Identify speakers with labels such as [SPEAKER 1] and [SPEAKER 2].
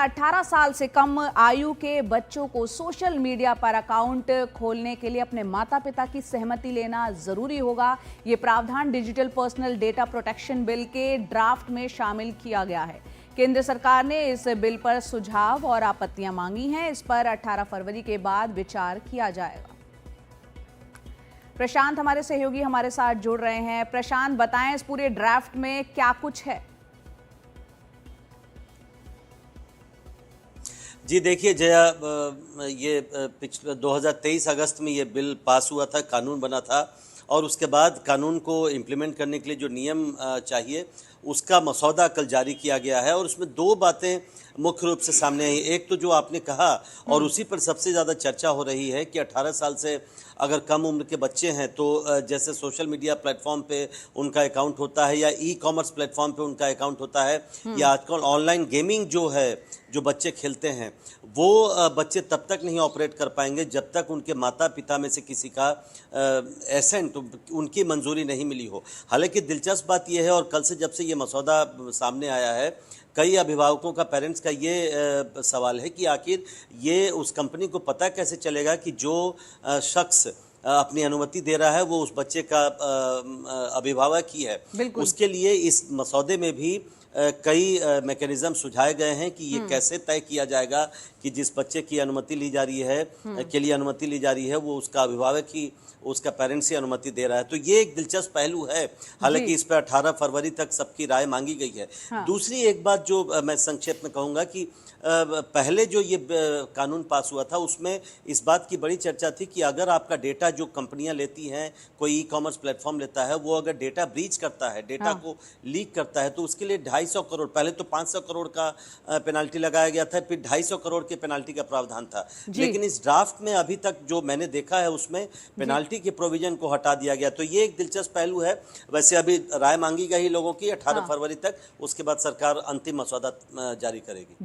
[SPEAKER 1] 18 साल से कम आयु के बच्चों को सोशल मीडिया पर अकाउंट खोलने के लिए अपने माता पिता की सहमति लेना जरूरी होगा। ये प्रावधान digital personal data protection bill के ड्राफ्ट में शामिल किया गया है। केंद्र सरकार ने इस बिल पर सुझाव और आपत्तियां मांगी हैं। इस पर 18 फरवरी के बाद विचार किया जाएगा। प्रशांत हमारे सहयोगी हमारे साथ जुड़ रहे हैं। प्रशांत, बताएं इस पूरे ड्राफ्ट में क्या कुछ है?
[SPEAKER 2] जी देखिए जया, ये पिछले 2023 अगस्त में ये बिल पास हुआ था, कानून बना था और उसके बाद कानून को इम्प्लीमेंट करने के लिए जो नियम चाहिए उसका मसौदा कल जारी किया गया है। और उसमें दो बातें मुख्य रूप से सामने आई। एक तो जो आपने कहा और उसी पर सबसे ज़्यादा चर्चा हो रही है कि 18 साल से अगर कम उम्र के बच्चे हैं तो जैसे सोशल मीडिया प्लेटफॉर्म पे उनका अकाउंट होता है या ई कॉमर्स प्लेटफॉर्म पे उनका अकाउंट होता है या आजकल ऑनलाइन गेमिंग जो है जो बच्चे खेलते हैं वो बच्चे तब तक नहीं ऑपरेट कर पाएंगे जब तक उनके माता पिता में से किसी का एसेंट उनकी मंजूरी नहीं मिली हो। हालांकि दिलचस्प बात यह है और कल से जब से ये मसौदा सामने आया है कई अभिभावकों का, पेरेंट्स का ये सवाल है कि आखिर ये उस कंपनी को पता कैसे चलेगा कि जो शख्स अपनी अनुमति दे रहा है वो उस बच्चे का अभिभावक ही है। उसके लिए इस मसौदे में भी कई मैकेनिज्म सुझाए गए हैं कि ये कैसे तय किया जाएगा कि जिस बच्चे की अनुमति ली जा रही है के लिए अनुमति ली जा रही है वो उसका अभिभावक ही, उसका पेरेंट्स ही अनुमति दे रहा है। तो ये एक दिलचस्प पहलू है। हालांकि इस पर 18 फरवरी तक सबकी राय मांगी गई है। दूसरी एक बात जो मैं संक्षेप में कहूँगा कि पहले जो ये कानून पास हुआ था उसमें इस बात की बड़ी चर्चा थी कि अगर आपका डेटा जो कंपनियां लेती हैं, कोई ई कॉमर्स प्लेटफॉर्म लेता है, वो अगर डेटा ब्रीच करता है, डेटा को लीक करता है तो उसके लिए 250 करोड़, पहले तो 500 करोड़ का पेनाल्टी लगाया गया था, फिर 250 करोड़ के पेनाल्टी का प्रावधान था। लेकिन इस ड्राफ्ट में अभी तक जो मैंने देखा है उसमें पेनाल्टी के प्रोविजन को हटा दिया गया। तो ये एक दिलचस्प पहलू है। वैसे अभी राय मांगी गई लोगों की 18 फरवरी तक, उसके बाद सरकार अंतिम मसौदा जारी करेगी।